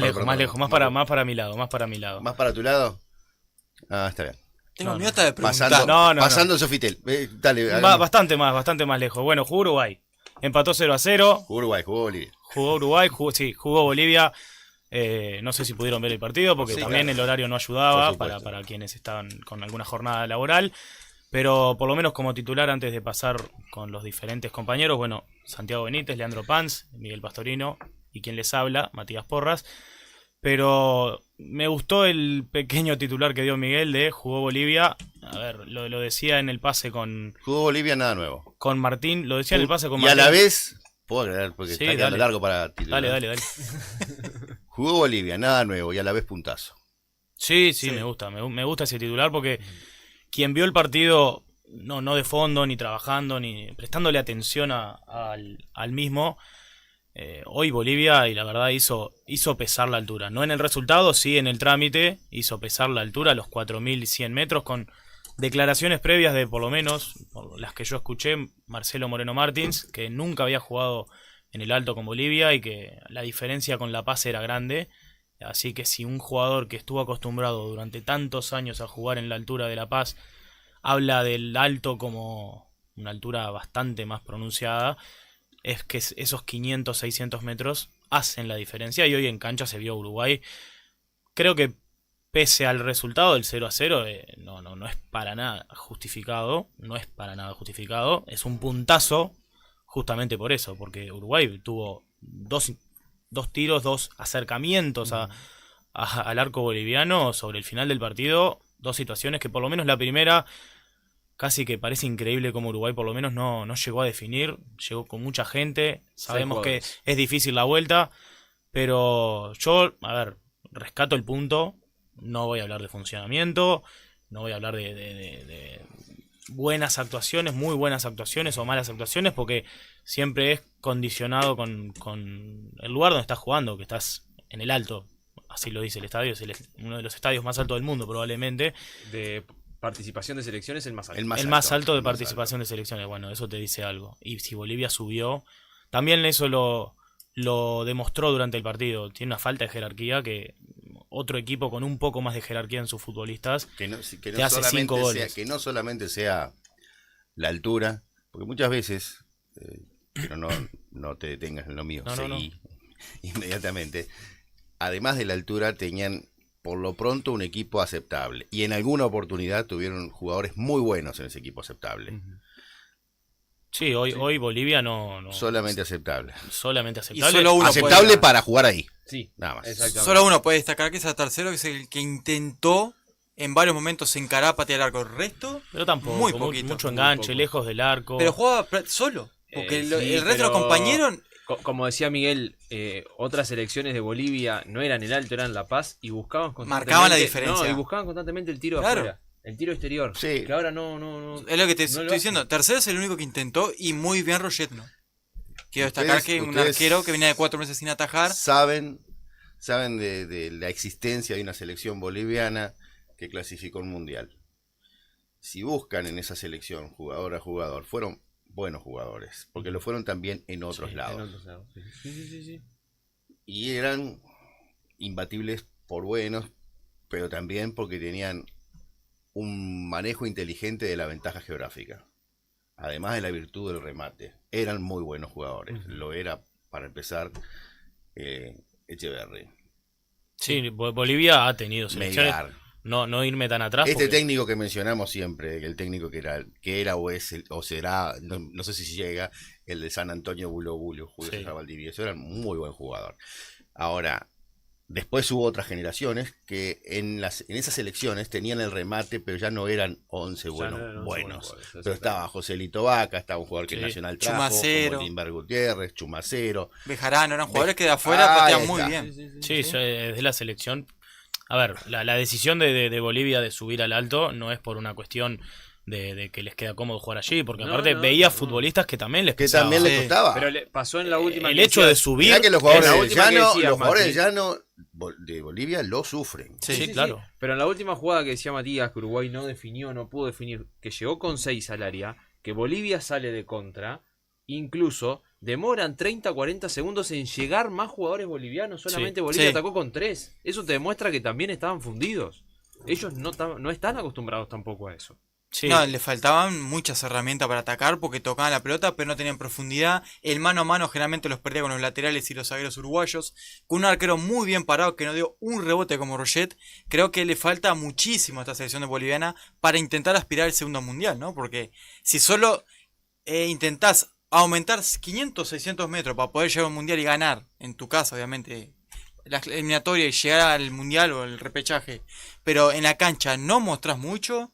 más para mi lado, más para mi lado. ¿Más para tu lado? Ah, está bien. Tengo miedo hasta de preguntar. Pasando el Sofitel. Dale. Bastante más lejos. Bueno, jugó Uruguay. Empató 0-0. Jugó Bolivia. Jugó Uruguay, jugó Bolivia. No sé si pudieron ver el partido porque también el horario no ayudaba para quienes estaban con alguna jornada laboral. Pero por lo menos como titular, antes de pasar con los diferentes compañeros, bueno, Santiago Benítez, Leandro Pans, Miguel Pastorino y quien les habla, Matías Porras. Pero me gustó el pequeño titular que dio Miguel de jugó Bolivia. A ver, lo decía en el pase con... Jugó Bolivia, nada nuevo. Con Martín, lo decía en el pase con Martín. Y a la vez... Puedo creer, porque está quedando largo para titular. Dale. Jugó Bolivia, nada nuevo, y a la vez puntazo. Sí, me gusta ese titular porque quien vio el partido, no de fondo, ni trabajando, ni prestándole atención al mismo... hoy Bolivia, y la verdad, hizo pesar la altura. No en el resultado, sí en el trámite. Hizo pesar la altura, los 4.100 metros, con declaraciones previas de, por lo menos, por las que yo escuché, Marcelo Moreno Martins, que nunca había jugado en el alto con Bolivia y que la diferencia con La Paz era grande. Así que si un jugador que estuvo acostumbrado durante tantos años a jugar en la altura de La Paz habla del alto como una altura bastante más pronunciada, es que esos 500, 600 metros hacen la diferencia, y hoy en cancha se vio Uruguay. Creo que pese al resultado del 0-0, no es para nada justificado, es un puntazo justamente por eso, porque Uruguay tuvo dos tiros, dos acercamientos al arco boliviano sobre el final del partido, dos situaciones que por lo menos la primera... Casi que parece increíble como Uruguay por lo menos no llegó a definir, llegó con mucha gente, sabemos que es difícil la vuelta, pero yo, rescato el punto, no voy a hablar de funcionamiento, no voy a hablar de buenas actuaciones, muy buenas actuaciones o malas actuaciones, porque siempre es condicionado con el lugar donde estás jugando, que estás en el alto, así lo dice el estadio, es uno de los estadios más altos del mundo probablemente. De participación de selecciones, el más alto. El más alto de participación de selecciones, bueno, eso te dice algo. Y si Bolivia subió, también eso lo demostró durante el partido. Tiene una falta de jerarquía que otro equipo con un poco más de jerarquía en sus futbolistas que no te hace 5 goles. Que no solamente sea la altura, porque muchas veces, pero no te detengas en lo mío, seguí inmediatamente. Además de la altura, tenían por lo pronto un equipo aceptable, y en alguna oportunidad tuvieron jugadores muy buenos en ese equipo aceptable. Sí, hoy Bolivia no solamente aceptable. Solamente aceptable. Y solo uno aceptable para jugar ahí. Sí, nada más. Solo uno puede destacar, que es Tercero, que es el que intentó en varios momentos encarar, patear el arco. El resto, pero tampoco, muy poquito. Mucho enganche, lejos del arco. Pero jugaba solo, porque el resto de los compañeros... Como decía Miguel, otras selecciones de Bolivia no eran el alto, eran La Paz, y buscaban constantemente... Marcaban la diferencia. No, y buscaban constantemente el tiro afuera, el tiro exterior. Sí. Que ahora no... Es lo que te estoy diciendo. Tercero es el único que intentó, y muy bien Roget, ¿no? Quiero destacar que un arquero que venía de 4 meses sin atajar... Saben de la existencia de una selección boliviana que clasificó un mundial. Si buscan en esa selección jugador a jugador, fueron buenos jugadores, porque lo fueron también en otros lados. Sí. Y eran imbatibles por buenos, pero también porque tenían un manejo inteligente de la ventaja geográfica, además de la virtud del remate. Eran muy buenos jugadores. Lo era, para empezar, Echeverri. Sí, Bolivia ha tenido selecciones. Melgar. No irme tan atrás. Este técnico que mencionamos siempre, el técnico que era o es o será, no sé si llega, el de San Antonio Julio César Valdivieso, era un muy buen jugador. Ahora, después hubo otras generaciones que en esas selecciones tenían el remate, pero ya no eran 11 buenos. Pero estaba Joselito Vaca, estaba un jugador que el Nacional trajo, Chumacero, como Lindbergh Gutiérrez, Chumacero. Bejarano, eran jugadores que de afuera pateaban muy bien. Sí, de la selección. A ver, la decisión de Bolivia de subir al alto no es por una cuestión de que les queda cómodo jugar allí, porque aparte veía futbolistas que también les pesaba. También les costaba. Pero pasó en la última. El hecho de subir. Mirá que los jugadores de llano de Bolivia lo sufren. Sí, claro. Pero en la última jugada que decía Matías, que Uruguay no pudo definir, que llegó con 6 al área, que Bolivia sale de contra, incluso demoran 30, 40 segundos en llegar más jugadores bolivianos. Solamente Sí. Bolivia Sí. atacó con 3. Eso te demuestra que también estaban fundidos. Ellos no están acostumbrados tampoco a eso. Sí. No, le faltaban muchas herramientas para atacar porque tocaban la pelota, pero no tenían profundidad. El mano a mano generalmente los perdía con los laterales y los zagueros uruguayos. Con un arquero muy bien parado que no dio un rebote como Roget. Creo que le falta muchísimo a esta selección de boliviana para intentar aspirar al segundo mundial, ¿no? Porque si solo intentás aumentar 500, 600 metros para poder llegar a un mundial y ganar, en tu casa, obviamente, la eliminatoria y llegar al mundial o el repechaje, pero en la cancha no mostrás mucho.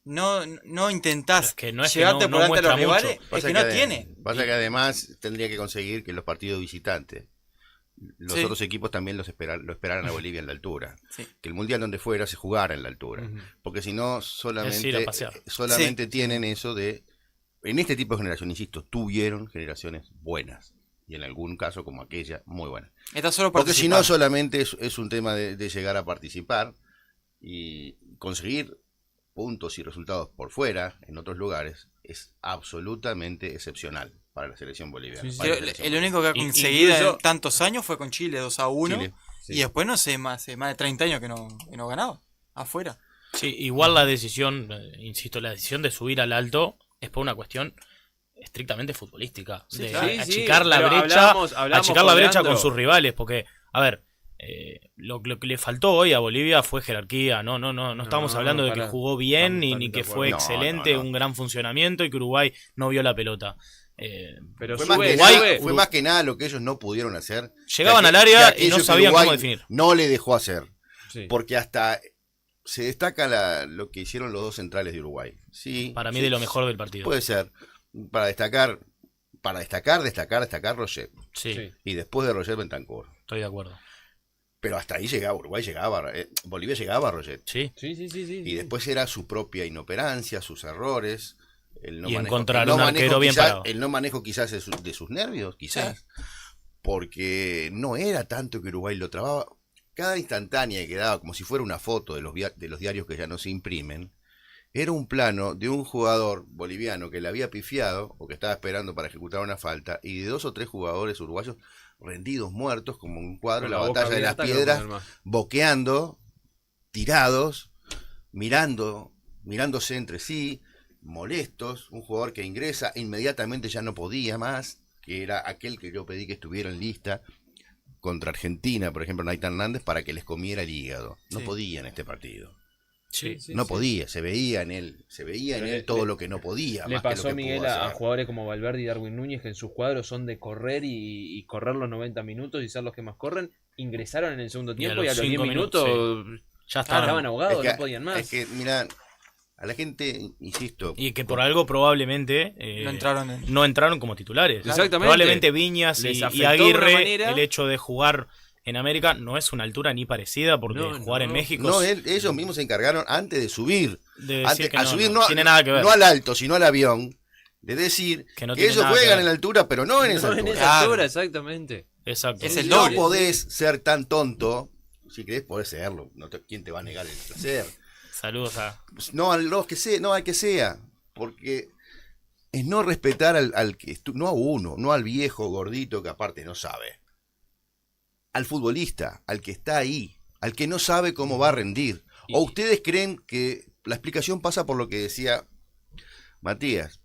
No intentás Es que no es que llegarte no por delante de los muestra mucho. rivales, es que no tiene. Pasa que además tendría que conseguir que los partidos visitantes, los Sí. otros equipos también lo esperaran a Bolivia en la altura. Sí. Que el mundial donde fuera se jugara en la altura. Ujú. Porque si no, Es ir a pasear. solamente tienen eso de. En este tipo de generación, insisto, tuvieron generaciones buenas. Y en algún caso, como aquella, muy buenas. Está solo Porque si no, participando. solamente es un tema de llegar a participar y conseguir puntos y resultados por fuera, en otros lugares, es absolutamente excepcional para la selección boliviana. Sí, sí. para la Pero selección el único que ha In- conseguido incluso- en tantos años fue con Chile 2-1. Chile. Y después no sé, más de 30 años que no ganaba. Afuera. Sí, igual la decisión, insisto, la decisión de subir al alto es por una cuestión estrictamente futbolística. Sí, de claro. Sí, achicar la pero brecha, hablamos achicar la con brecha Leandro. con sus rivales, porque, a ver, lo que le faltó hoy a Bolivia fue jerarquía. No estamos No, hablando de que para. jugó bien Estamos ni que totalmente fue de acuerdo. excelente, No. un gran funcionamiento y que Uruguay no vio la pelota. Pero Fue, más sube, que nada, sube. fue más que nada lo que ellos no pudieron hacer. Llegaban Que al área que y no aquello que sabían cómo Uruguay definir. No le dejó hacer. Sí. Porque hasta se destaca lo que hicieron los dos centrales de Uruguay. Sí, Para mí sí, de lo mejor del partido. Puede ser. Para destacar Roger. Sí, Sí. Y después de Roger, Bentancur. estoy de acuerdo. Pero hasta ahí llegaba, Uruguay llegaba, Bolivia llegaba a Roger. Sí. Sí. Y después era su propia inoperancia, sus errores. El no Y manejo, encontrar el no un manejo arquero bien quizás- parado. El no manejo quizás de sus nervios, quizás. Porque no era tanto que Uruguay lo trababa. Cada instantánea que quedaba como si fuera una foto de los diarios que ya no se imprimen, era un plano de un jugador boliviano que le había pifiado o que estaba esperando para ejecutar una falta y de 2 o 3 jugadores uruguayos rendidos, muertos, como un cuadro en la boca batalla de las abierta, que no piedras, poner más. boqueando, tirados, mirándose entre sí, molestos, un jugador que ingresa, inmediatamente ya no podía más, que era aquel que yo pedí que estuviera en lista contra Argentina, por ejemplo, Nathan Hernández, para que les comiera el hígado. No Sí. podía en este partido. Sí. No podía, se veía en él todo lo que no podía. Le más que lo pasó, que Miguel, pudo a hacer. jugadores como Valverde y Darwin Núñez, que en sus cuadros son de correr y correr los 90 minutos y ser los que más corren. Ingresaron en el segundo tiempo y a los 10 5 minutos Ya estaban. estaban ahogados, Es que- no podían más. Es que, mira, a la gente, insisto, Y que por algo probablemente No entraron en... no entraron como titulares. Exactamente. Probablemente Viñas Les y afectó de una Aguirre, manera. el hecho de jugar en América no es una altura ni parecida porque No, jugar en no. México no, es ellos mismos se encargaron antes de subir. de decir Antes, que al no, subir no no, tiene nada que ver. no al alto, sino al avión, de decir Que no que tiene ellos nada que juegan ver. en la altura, pero no en esa No en altura. esa Claro. altura, exactamente. Exacto. Es el No doble. podés ser tan tonto, si querés podés serlo, ¿quién te va a negar el placer? Saludos a. No al que sea, porque es no respetar al que no a uno, no al viejo gordito que aparte no sabe. Al futbolista, al que está ahí, al que no sabe cómo va a rendir. ¿O ustedes creen que la explicación pasa por lo que decía Matías?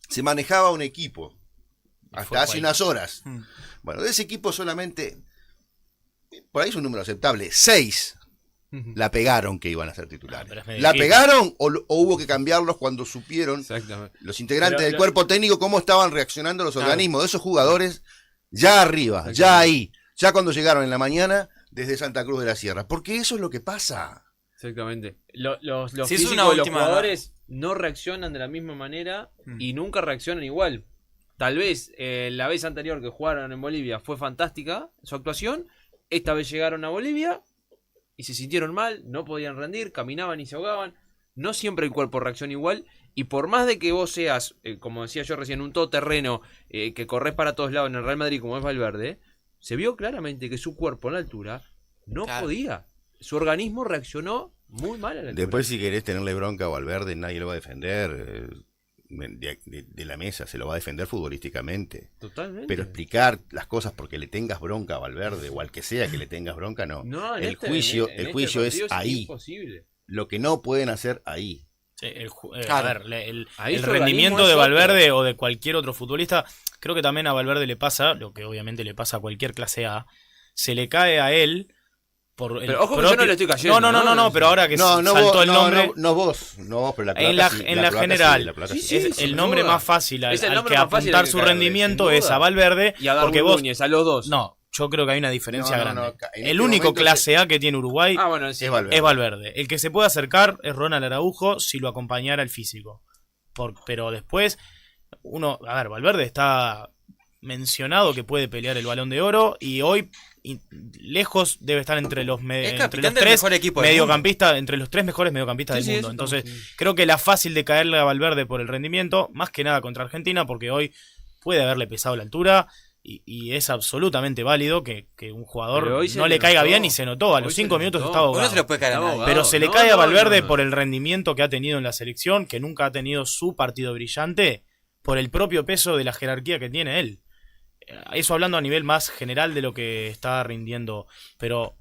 Se manejaba un equipo fue hasta hace cual. unas horas. Mm. Bueno, de ese equipo solamente, por ahí es un número aceptable, 6 la pegaron que iban a ser titulares. pero es medio ¿La equipo. pegaron o hubo que cambiarlos cuando supieron Exactamente. los integrantes Pero del lo- cuerpo técnico cómo estaban reaccionando los Claro. organismos de esos jugadores ya arriba, ya Exactamente. ahí, ya cuando llegaron en la mañana desde Santa Cruz de la Sierra? Porque eso es lo que pasa. Exactamente. Los Si es físicos una de los última- jugadores no reaccionan de la misma manera y nunca reaccionan igual. Tal vez la vez anterior que jugaron en Bolivia fue fantástica su actuación. Esta vez llegaron a Bolivia y se sintieron mal, no podían rendir, caminaban y se ahogaban. No siempre el cuerpo reacciona igual. Y por más de que vos seas, como decía yo recién, un todoterreno que corres para todos lados en el Real Madrid como es Valverde, se vio claramente que su cuerpo en la altura no Claro. podía. Su organismo reaccionó muy mal a la altura. Después si querés tenerle bronca o al verde, nadie lo va a defender. de la mesa, se lo va a defender futbolísticamente. Totalmente. Pero explicar las cosas porque le tengas bronca a Valverde o al que sea que le tengas bronca, no. No, en el juicio es partido ahí. imposible. Lo que no pueden hacer ahí. Sí, Claro. a ver, Ahí el su rendimiento organismo es de otro. Valverde o de cualquier otro futbolista, creo que también a Valverde le pasa, lo que obviamente le pasa a cualquier clase A, se le cae a él por el Pero ojo que yo no le estoy cayendo, No, pero ahora que saltó vos, el nombre, no vos, pero la en plata la, sí, en la plata general, sí, la plata Sí, sí. es sin el nombre duda. más fácil Es el al nombre que más fácil apuntar al que su caerle, rendimiento sin es duda. a Valverde, Y a porque Darwin vos... Núñez, a los dos. No, yo creo que hay una diferencia No, grande. en El este único momento clase A que tiene Uruguay Ah, bueno, sí. es Valverde. es Valverde. El que se puede acercar es Ronald Araujo si lo acompañara el físico. Pero después, Valverde está mencionado que puede pelear el Balón de Oro y hoy lejos debe estar entre los, Es entre capitán los del tres mejor equipo del mediocampistas, entre los tres mejores mediocampistas Sí, sí, del mundo. eso Entonces, estamos- creo que la fácil de caerle a Valverde por el rendimiento, más que nada contra Argentina, porque hoy puede haberle pesado la altura. Y es absolutamente válido que un jugador Pero hoy se no le le caiga notó. bien y se notó. A Hoy los se 5 le minutos notó. estaba Uno ahogado. se lo puede caer a Estamos nadie. Pero No, se le no, cae a no, Valverde no. por el rendimiento que ha tenido en la selección, que nunca ha tenido su partido brillante, por el propio peso de la jerarquía que tiene él. Eso hablando a nivel más general de lo que está rindiendo. Pero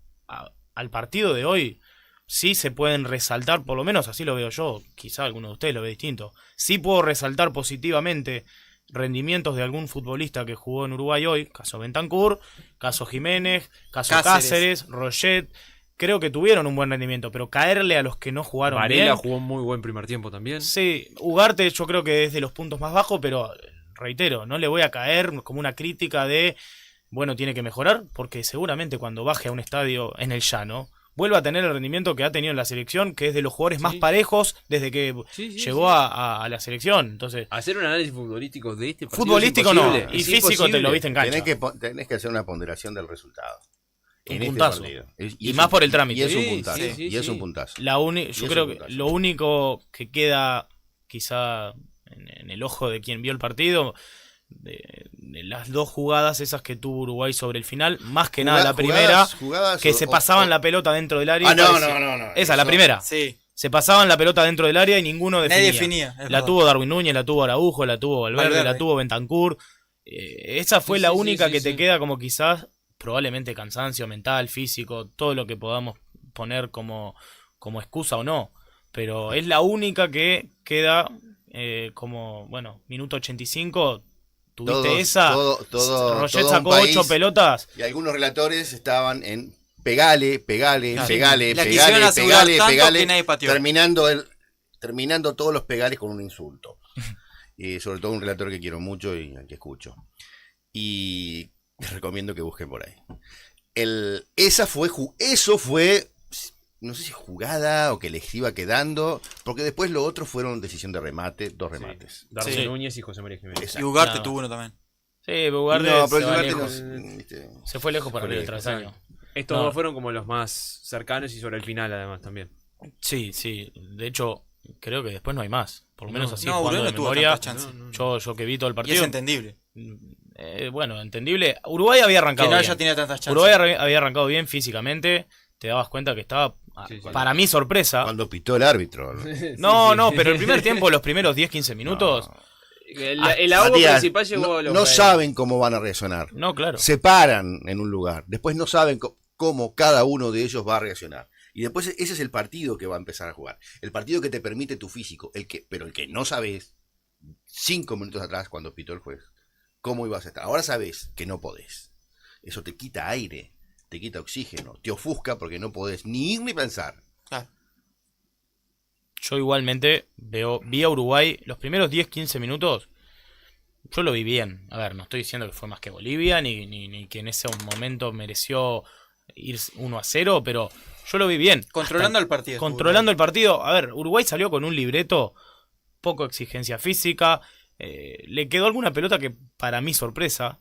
al partido de hoy sí se pueden resaltar, por lo menos así lo veo yo, quizá alguno de ustedes lo ve distinto. Sí puedo resaltar positivamente rendimientos de algún futbolista que jugó en Uruguay hoy, caso Bentancur, caso Jiménez, caso Cáceres, Roget, creo que tuvieron un buen rendimiento, pero caerle a los que no jugaron Varela bien. jugó un muy buen primer tiempo también. Sí, Ugarte yo creo que es de los puntos más bajos, pero reitero, no le voy a caer como una crítica de, bueno, tiene que mejorar, porque seguramente cuando baje a un estadio en el llano, vuelva a tener el rendimiento que ha tenido en la selección, que es de los jugadores más parejos desde que Sí, llegó sí. a la selección. Entonces, Hacer un análisis futbolístico de este partido futbolístico es no, imposible, y es físico te imposible. lo viste en cancha. Tenés que hacer una ponderación del resultado. Un En este puntazo. partido. Y es más un- por el trámite. Y es un Sí, puntazo. sí, sí, y es sí. un puntazo. Yo es creo un que puntazo. lo único que queda quizá en el ojo de quien vio el partido, de las dos jugadas esas que tuvo Uruguay sobre el final, más que nada la primera, Jugadas que se pasaban la pelota dentro del área. Ah, y no, parecía- no. Esa, la primera. Sí. Se pasaban la pelota dentro del área y ninguno definía. Nadie definía. es La verdad. tuvo Darwin Núñez, la tuvo Araujo, la tuvo Valverde, Valverde. la tuvo Bentancur. Esa fue Sí, la sí, única sí, que sí. te queda como quizás, probablemente cansancio mental, físico, todo lo que podamos poner como excusa o no. Pero es la única que queda como, bueno, minuto 85, tuviste esa. Roget todo sacó un país, 8 pelotas. Y algunos relatores estaban en pegale, Claro. pegale, La quisieron asegurar tanto que nadie pateó. terminando todos los pegales con un insulto. Y sobre todo un relator que quiero mucho y al que escucho. Y les recomiendo que busquen por ahí. Eso fue, no sé si jugada o que les iba quedando, porque después lo otro fueron decisión de remate, dos remates. Darwin Sí. Núñez y José María Jiménez. Y Ugarte Nada. tuvo uno también. Sí, pero Ugarte No, se, pero va Ugarte lejos. ¿viste? Se fue lejos para Fue arriba del lejos, travesaño. Estos No. dos fueron como los más cercanos y sobre el final además también. Sí. De hecho, creo que después no hay más. Por lo menos No. así, No, jugando Uruguay de no tuvo memoria. tantas chances. Yo que vi todo el Y es partido. entendible. Bueno, entendible. Uruguay había Que arrancado no bien. haya tenido tantas chances. Uruguay había arrancado bien físicamente. Te dabas cuenta que estaba, Sí, sí. para mí, sorpresa. Cuando pitó el árbitro. ¿no? No, pero el primer tiempo, los primeros 10-15 minutos. El ahogo Matías, principal llegó a los no 20. saben cómo van a reaccionar. No, claro. Se paran en un lugar. Después no saben cómo cada uno de ellos va a reaccionar. Y después ese es el partido que va a empezar a jugar. El partido que te permite tu físico. Pero el que no sabes, 5 minutos atrás, cuando pitó el juez, cómo ibas a estar. Ahora sabes que no podés. Eso te quita aire, te quita oxígeno, te ofusca porque no podés ni ir ni pensar. Claro. Yo igualmente vi a Uruguay los primeros 10-15 minutos. Yo lo vi bien. A ver, no estoy diciendo que fue más que Bolivia, ni que en ese momento mereció ir 1-0, pero yo lo vi bien. Controlando el partido. Controlando el partido. A ver, Uruguay salió con un libreto, poco exigencia física. Le quedó alguna pelota que para mí sorpresa.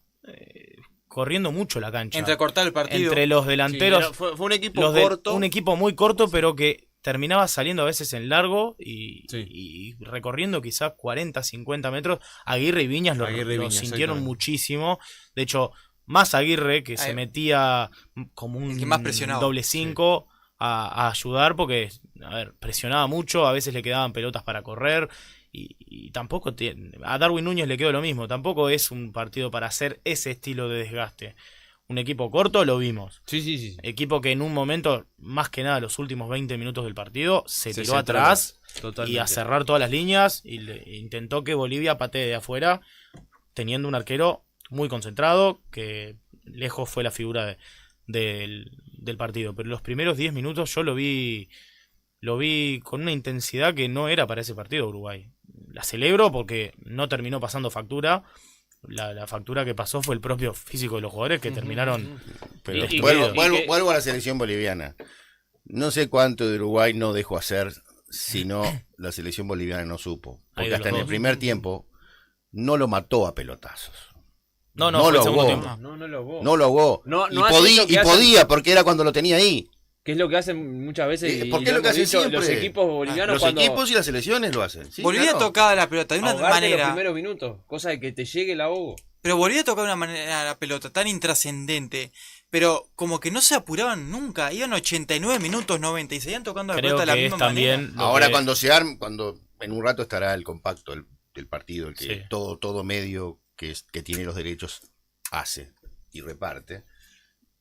Corriendo mucho la cancha. Entrecortar el partido. Entre los Sí, delanteros. pero fue un equipo los de- corto. un equipo muy corto, pero que terminaba saliendo a veces en largo y, Sí. y recorriendo quizás 40-50 metros. Aguirre y Viñas lo Aguirre y Viñas, sintieron exactamente. muchísimo. De hecho, más Aguirre, que se Ahí. metía como un El que más presionaba. doble 5 a ayudar, porque, a ver, presionaba mucho, a veces le quedaban pelotas para correr. y tampoco a Darwin Núñez le quedó lo mismo. Tampoco es un partido para hacer ese estilo de desgaste. Un equipo corto lo vimos. Sí. Equipo que en un momento, más que nada los últimos 20 minutos del partido, se tiró centró atrás totalmente. y a cerrar todas las líneas e intentó que Bolivia patee de afuera, teniendo un arquero muy concentrado, que lejos fue la figura del partido. Pero los primeros 10 minutos yo lo vi con una intensidad que no era para ese partido Uruguay. La celebro porque no terminó pasando factura. La factura que pasó fue el propio físico de los jugadores que terminaron. Pero Y- vuelvo a la selección boliviana. No sé cuánto de Uruguay no dejó hacer, sino la selección boliviana no supo. Ahí Porque de hasta los en el dos. primer tiempo no lo mató a pelotazos. No, No fue lo el segundo ahogó. tiempo. No lo hubo. No lo ahogó. No y hace eso que hacen- podía, porque era cuando lo tenía ahí. Que es lo que hacen muchas veces. Y porque es lo que hemos hacen dicho, siempre. los equipos bolivianos Los cuando equipos y las selecciones lo hacen. Sí, Bolivia claro. tocaba la pelota de una ahogarte los manera. primeros minutos, cosa de que te llegue el ahogo. Pero Bolivia tocaba de una manera la pelota tan intrascendente. Pero como que no se apuraban nunca. Iban 89 minutos, 90 y seguían tocando la Creo pelota de la que es misma manera. también lo Ahora que- cuando en un rato estará el compacto del partido, el que Sí. todo medio que tiene los derechos hace y reparte,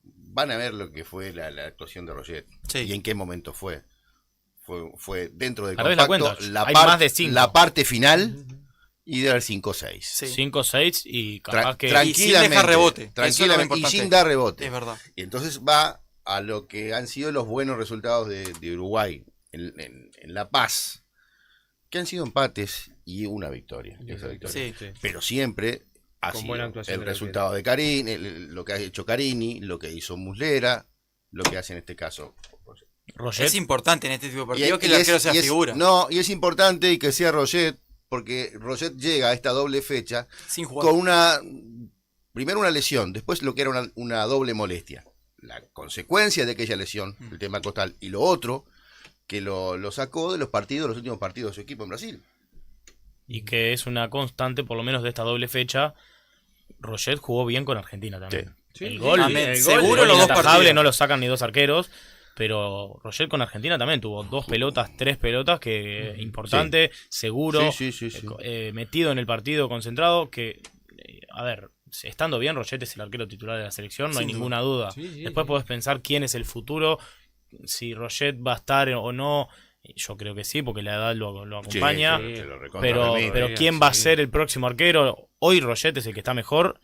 van a ver lo que fue la actuación de Roget Sí. y en qué momento fue. Fue dentro del Perdés la compacto cuenta, hay más de 5. la parte final y del 5-6. Sí. 5-6 y capaz que... Y sin dejar rebote. Eso es lo Tranquilamente, y importante. sin dar rebote. Es verdad. Y entonces va a lo que han sido los buenos resultados de Uruguay en La Paz, que han sido empates y una victoria. Esa victoria. Sí. Pero siempre ha Con sido buena actuación el del resultado de Carini, lo que ha hecho Carini, lo que hizo Muslera, lo que hace en este caso. Roget, Es importante en este tipo de Y partidos que y el arquero sea y figura. No, y es importante y que sea Roget, porque Roget llega a esta doble fecha Sin jugar. con primero una lesión, después lo que era una doble molestia. La consecuencia de aquella lesión, el tema costal, y lo otro, que lo sacó de los últimos partidos de su equipo en Brasil. y que es una constante, por lo menos de esta doble fecha, Roget jugó bien con Argentina también. Sí, El gol, también. el Seguro gol los dos inatajable, partidos. no lo sacan ni dos arqueros, pero Roget con Argentina también tuvo 2 pelotas, 3 pelotas, que importante, seguro, Sí. metido en el partido, concentrado, que, a ver, estando bien, Roget es el arquero titular de la selección, no hay Sin duda. ninguna duda. Sí, Después podés pensar quién es el futuro, si Roget va a estar o no. Yo creo que sí, porque la edad lo acompaña. Sí, se lo recontra Pero permite. ¿quién va a ser el próximo arquero? Hoy Roget es el que está mejor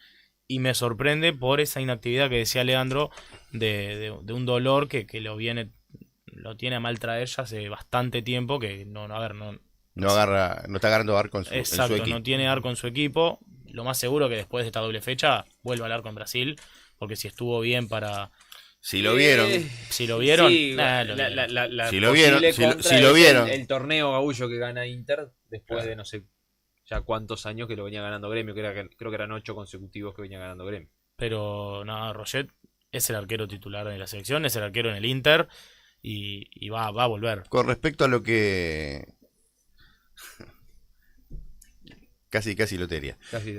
y me sorprende por esa inactividad que decía Leandro de un dolor que lo tiene a mal traer ya hace bastante tiempo, que no No está agarrando arco en su exacto, equipo. no tiene arco en su equipo. Lo más seguro que después de esta doble fecha vuelva al arco en Brasil, porque si estuvo bien para... Si lo vieron, Si lo vieron, Sí, lo vieron. la Si lo vieron, posible si lo- contra si lo es vieron. el torneo Gabullo que gana Inter después Claro. de no sé ya cuántos años que lo venía ganando Gremio, creo que eran 8 consecutivos que venía ganando Gremio. Pero nada, Roget es el arquero titular de la selección, es el arquero en el Inter y va a volver. con respecto a lo que... casi lotería. Casi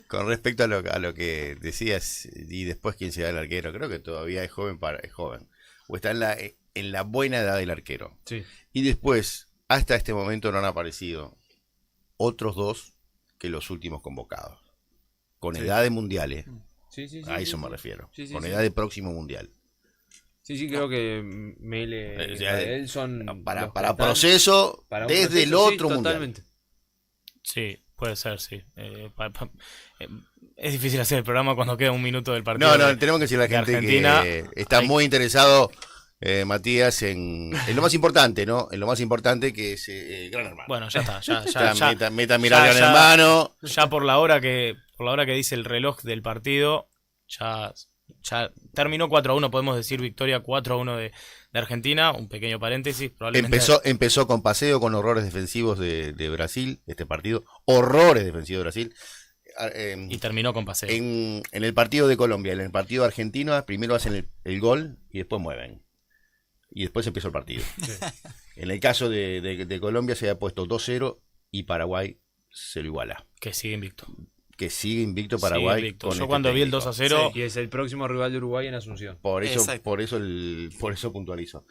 Con respecto a lo que decías y después quién será el arquero, creo que todavía es joven o está en la buena edad del arquero. sí. Y después, hasta este momento no han aparecido otros dos que los últimos convocados. Con edad de mundiales, Sí, a eso sí, me sí. refiero. Sí, sí, Con sí. edad de próximo mundial. Sí, creo que Mele y Israel son Para los que están proceso para un desde proceso, el sí, otro mundial. totalmente. Sí, puede ser, sí. Es difícil hacer el programa cuando queda un minuto del partido. No, de- tenemos que decirle a la de gente Argentina. que está Hay- muy interesado, Matías, en lo más importante, ¿no? En lo más importante que es Gran Hermano. Bueno, ya está, ya Meta a mirar ya- Gran ya- Hermano. ya por la hora que dice el reloj del partido, ya terminó 4-1, podemos decir victoria 4-1 de Argentina, un pequeño paréntesis, probablemente Empezó con paseo, con horrores defensivos de Brasil, este partido. Horrores defensivos de Brasil. y terminó con paseo. En el partido de Colombia, en el partido de Argentina, primero hacen el gol y después mueven. Y después empezó el partido. En el caso de Colombia se había puesto 2-0 y Paraguay se lo iguala. Que sigue invicto. Que sigue invicto Sigue Paraguay. invicto. con Yo este cuando vi el técnico. 2-0, Y es el próximo rival de Uruguay en Asunción. Por eso, Exacto. por eso puntualizo.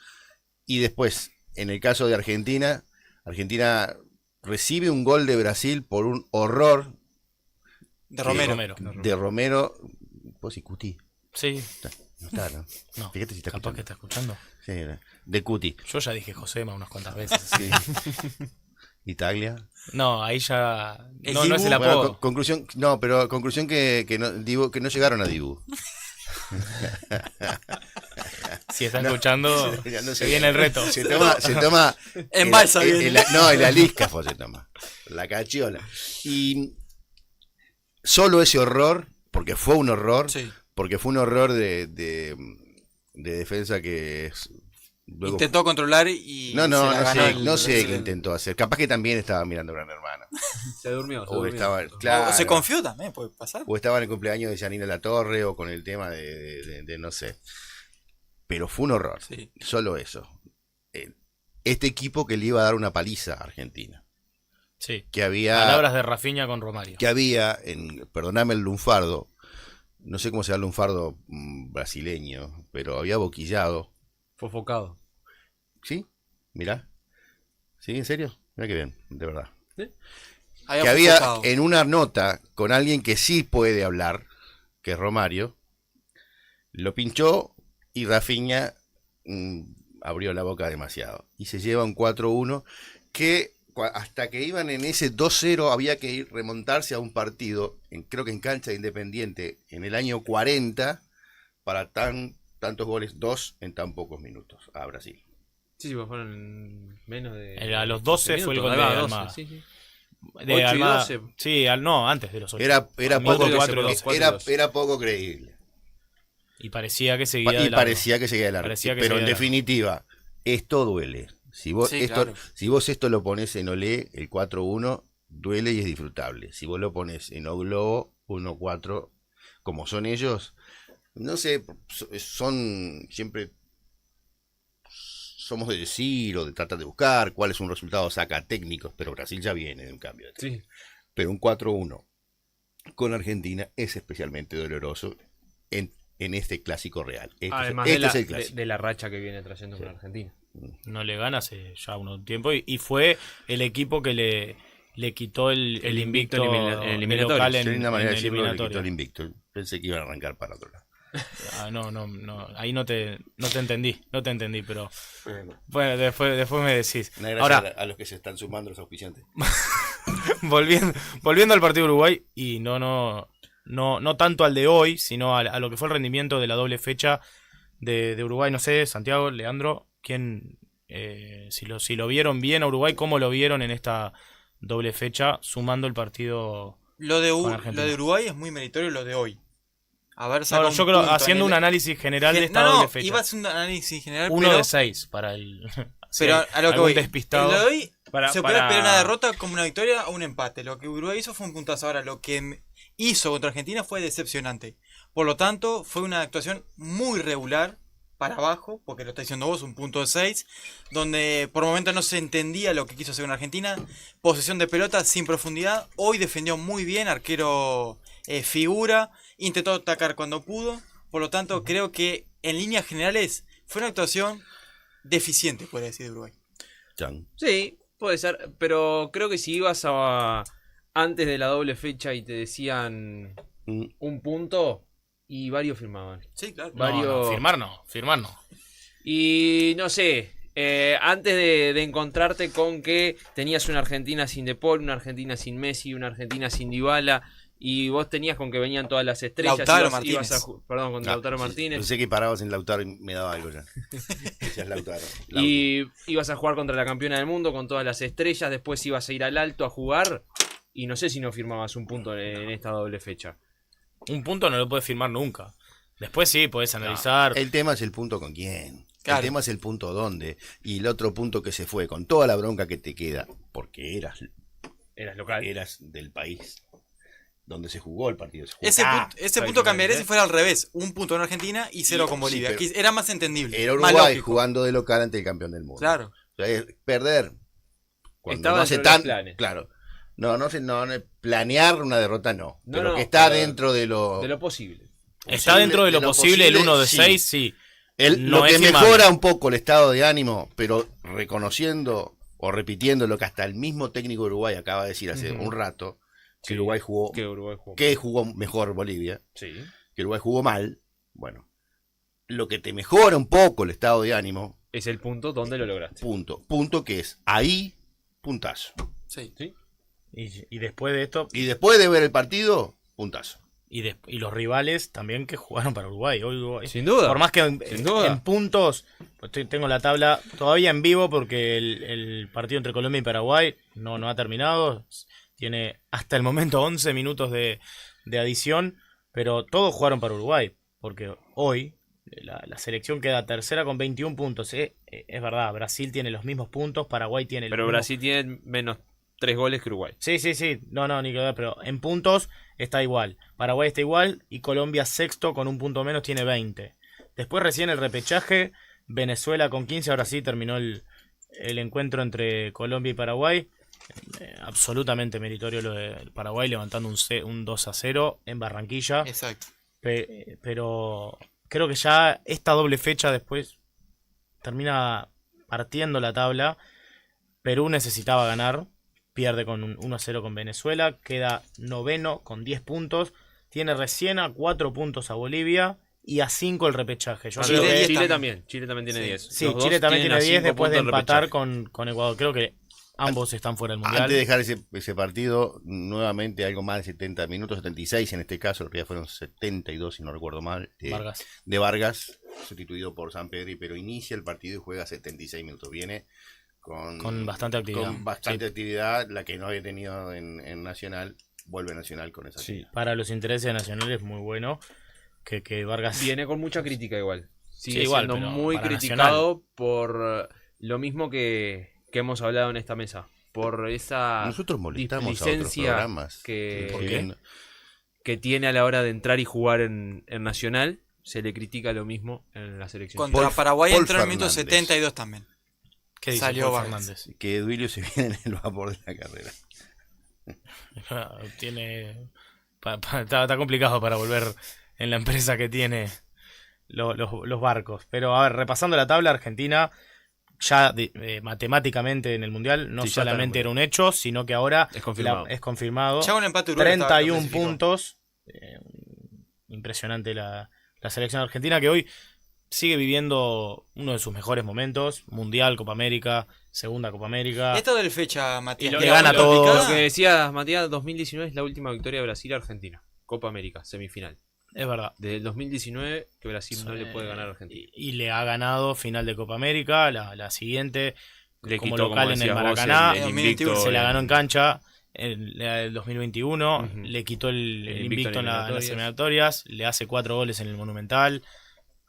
Y después, en el caso de Argentina, Argentina recibe un gol de Brasil por un horror De Romero. de Romero. ¿Vos y Cuti? Sí, No está, ¿no? no. Fíjate si está Capaz que escuchando. está escuchando. Sí, de Cuti. Yo ya dije Josema unas cuantas veces. Sí. Italia. No, ahí ya. El No, no es Dibu. el Bueno, apodo. conclusión, no, pero conclusión que no llegaron a Dibu. Si está escuchando, Ya no se sé. viene el reto. Se toma En balsa viene. no, el aliscafo se toma. La cachiola. Y solo ese horror, porque fue un horror, Sí. porque fue un horror de defensa que es, luego Intentó controlar y. no se la ganó sé, el no sé qué brasileño. intentó hacer. Capaz que también estaba mirando Gran Hermano. Se durmió. O estaba, claro, O se confió también, puede pasar. o estaba en el cumpleaños de Janina Latorre o con el tema de no sé. Pero fue un horror. Sí. Solo eso. Este equipo que le iba a dar una paliza a Argentina. Sí. Que había, Palabras de Rafinha con Romario. perdoname el lunfardo, no sé cómo se llama el lunfardo brasileño, pero había boquillado. Fofocado. ¿Sí? Mirá. ¿Sí? ¿En serio? Mirá que bien, de verdad. Había Que fofocado. había en una nota con alguien que sí puede hablar, que es Romario, lo pinchó y Rafinha abrió la boca demasiado. Y se lleva un 4-1 que hasta que iban en ese 2-0 había que remontarse a un partido, creo que en cancha de Independiente, en el año 40, para tantos goles, 2 en tan pocos minutos a Brasil. Sí, pues fueron menos de. A los 12 fue el gol de Almada, Almada. Sí, sí. De 8 y Almada. 12. Sí, no, antes de los 8. Era Minuto poco, 4 y 2. era poco creíble. Y parecía que seguía de Y largo. parecía que seguía de largo. Parecía que Pero en seguía de largo. definitiva, esto duele. Si vos, Sí, claro. si vos esto lo pones en Olé, el 4-1, duele y es disfrutable. Si vos lo pones en O-Globo, 1-4, como son ellos, no sé, son siempre... Somos de decir o de tratar de buscar cuál es un resultado saca técnicos, pero Brasil ya viene de un cambio de técnico. Sí. Pero un 4-1 con Argentina es especialmente doloroso en este clásico real. Además Este de, es el la, clásico. de la racha que viene trayendo con Argentina. No le gana hace ya un tiempo. Y fue el equipo que le quitó el invicto en de eliminatorios. local Yo en una manera de en decirlo, le quitó eliminatoria. el invicto. Pensé que iban a arrancar para otro lado. No, ahí no te entendí, pero bueno, después me decís. Una gracia Ahora, a los que se están sumando los auspiciantes. volviendo al partido de Uruguay, y no tanto al de hoy, sino a lo que fue el rendimiento de la doble fecha de Uruguay. No sé, Santiago, Leandro, quién si lo vieron bien a Uruguay, cómo lo vieron en esta doble fecha, sumando el partido Lo de, con Argentina. lo de Uruguay es muy meritorio lo de hoy. A ver, saca No, un yo creo, punto haciendo en un el- análisis general de esta No, doble fecha. iba a hacer un análisis general, 1 pero, de 6 para el. si pero hay a lo que algún voy. despistado. Lo de hoy Para- se puede para- esperar una derrota como una victoria o un empate. Lo que Uruguay hizo fue un puntazo. Ahora, lo que hizo contra Argentina fue decepcionante. Por lo tanto, fue una actuación muy regular para abajo, porque lo está diciendo vos, un punto de 6, donde por momentos no se entendía lo que quiso hacer con Argentina. Posesión de pelota sin profundidad. Hoy defendió muy bien, arquero figura, intentó atacar cuando pudo. Por lo tanto, creo que en líneas generales fue una actuación deficiente, puede decir, de Uruguay. Chan. Sí, puede ser, pero creo que si ibas a antes de la doble fecha y te decían un punto y varios firmaban. Sí, claro. varios- Firmar no. Y no sé, antes de encontrarte con que tenías una Argentina sin De Paul, una Argentina sin Messi, una Argentina sin Dybala, y vos tenías con que venían todas las estrellas. Lautaro ibas Martínez. perdón, con Lautaro sí, Martínez. Pensé que parabas en Lautaro y me daba algo ya. Decías Lautaro. Y ibas a jugar contra la campeona del mundo con todas las estrellas, después ibas a ir al alto a jugar, y no sé si no firmabas un punto en esta doble fecha. Un punto no lo puedes firmar nunca. Después sí, podés analizar. El tema es el punto con quién. Claro. El tema es el punto dónde. Y el otro punto que se fue, con toda la bronca que te queda, porque Eras local. eras del país donde se jugó el partido. Se jugó. Ese punto cambiaría si fuera al revés. Un punto en Argentina y 0 con Sí, Bolivia. pero- Que era más entendible. Era más Uruguay lógico. jugando de local ante el campeón del mundo. Claro. O sea, perder cuando Estaba no hace dentro de los tan planes. claro. No, planear una derrota no, No, pero no, que está pero dentro de lo, De lo posible. Está dentro de lo posible el 1 de sí. 6, sí. Lo no que es firmable. mejora un poco el estado de ánimo, pero reconociendo o repitiendo lo que hasta el mismo técnico de Uruguay acaba de decir hace un rato, que Uruguay jugó, que jugó mejor Bolivia, que Uruguay jugó mal, bueno, lo que te mejora un poco el estado de ánimo es el punto donde lo lograste. Punto que es ahí, puntazo. Sí. Y después de esto... Y después de ver el partido, puntazo. Y los rivales también que jugaron para Uruguay. Sin duda. Por más que en puntos, pues tengo la tabla todavía en vivo porque el partido entre Colombia y Paraguay no ha terminado. Tiene hasta el momento 11 minutos de adición, pero todos jugaron para Uruguay. Porque hoy la selección queda tercera con 21 puntos. Es verdad, Brasil tiene los mismos puntos, Paraguay tiene Pero Brasil tiene menos 3 goles que Uruguay. Sí. No, ni que ver, pero en puntos está igual. Paraguay está igual y Colombia sexto con un punto menos tiene 20. Después recién el repechaje, Venezuela con 15, ahora sí terminó el encuentro entre Colombia y Paraguay. Absolutamente meritorio lo de Paraguay levantando un 2-0 en Barranquilla. Exacto. Pero creo que ya esta doble fecha después termina partiendo la tabla. Perú necesitaba ganar. Pierde con un 1-0 con Venezuela. Queda noveno con 10 puntos. Tiene recién a 4 puntos a Bolivia. Y a 5 el repechaje. Chile también tiene 10. Sí, Chile también tiene 10 después de empatar con Ecuador. Creo que ambos están fuera del Mundial. Antes de dejar ese partido, nuevamente algo más de 70 minutos, 76 en este caso, que ya fueron 72 si no recuerdo mal, de Vargas, sustituido por Sampedri, pero inicia el partido y juega 76 minutos. Viene con bastante actividad. Con bastante actividad, la que no había tenido en Nacional, vuelve a Nacional con esa actividad. Para los intereses de Nacional es muy bueno que Vargas... Viene con mucha crítica igual. Sigue siendo muy criticado Nacional. Por lo mismo que hemos hablado en esta mesa. Por esa nosotros molestamos a otros programas que tiene a la hora de entrar y jugar en Nacional. Se le critica lo mismo en la selección. Contra Paraguay entró en el minuto 72 también. ¿Qué dice Salió Paul Fernández? Que Eduilio se viene en el vapor de la carrera. Está complicado para volver en la empresa que tiene los barcos. Pero a ver, repasando la tabla, Argentina ya matemáticamente en el Mundial no solamente era un hecho, sino que ahora es confirmado. Ya un empate 31 puntos. Impresionante la selección argentina que hoy sigue viviendo uno de sus mejores momentos. Mundial, Copa América, segunda Copa América. Esto del fecha, Matías. Y le gana todo. Lo que decía Matías, 2019 es la última victoria de Brasil-Argentina. Copa América, semifinal. Es verdad. Desde el 2019 que Brasil no le puede ganar a Argentina. Y le ha ganado final de Copa América, la siguiente, le como quitó, local en el Maracaná. Se la ganó en cancha. En el 2021 le quitó el invicto en las eliminatorias. Le hace 4 goles en el Monumental.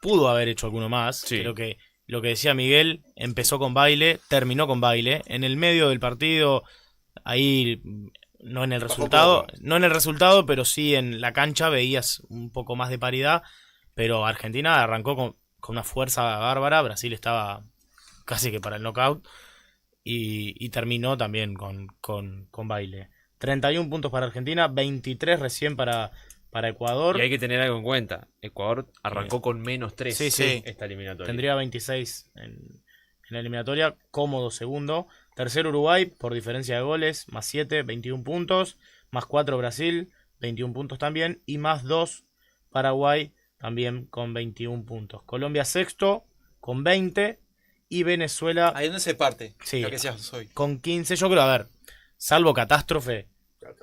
Pudo haber hecho alguno más. Creo que lo que decía Miguel, empezó con baile, terminó con baile. En el medio del partido, ahí... No en el resultado, pero sí en la cancha veías un poco más de paridad. Pero Argentina arrancó con una fuerza bárbara. Brasil estaba casi que para el knockout. Y terminó también con baile. 31 puntos para Argentina, 23 recién para Ecuador. Y hay que tener algo en cuenta. Ecuador arrancó con menos 3 esta eliminatoria. Tendría 26 en la eliminatoria, cómodo segundo. Tercero Uruguay, por diferencia de goles, más 7, 21 puntos. Más 4 Brasil, 21 puntos también. Y más 2 Paraguay, también con 21 puntos. Colombia sexto, con 20. Y Venezuela... Ahí donde se parte, sí, lo que decías hoy. Con 15. Yo creo, a ver, salvo catástrofe,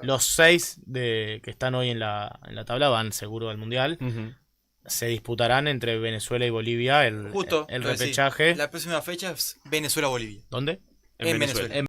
los 6 que están hoy en la tabla van seguro al Mundial. Se disputarán entre Venezuela y Bolivia el repechaje. La próxima fecha es Venezuela-Bolivia. ¿Dónde? En Venezuela.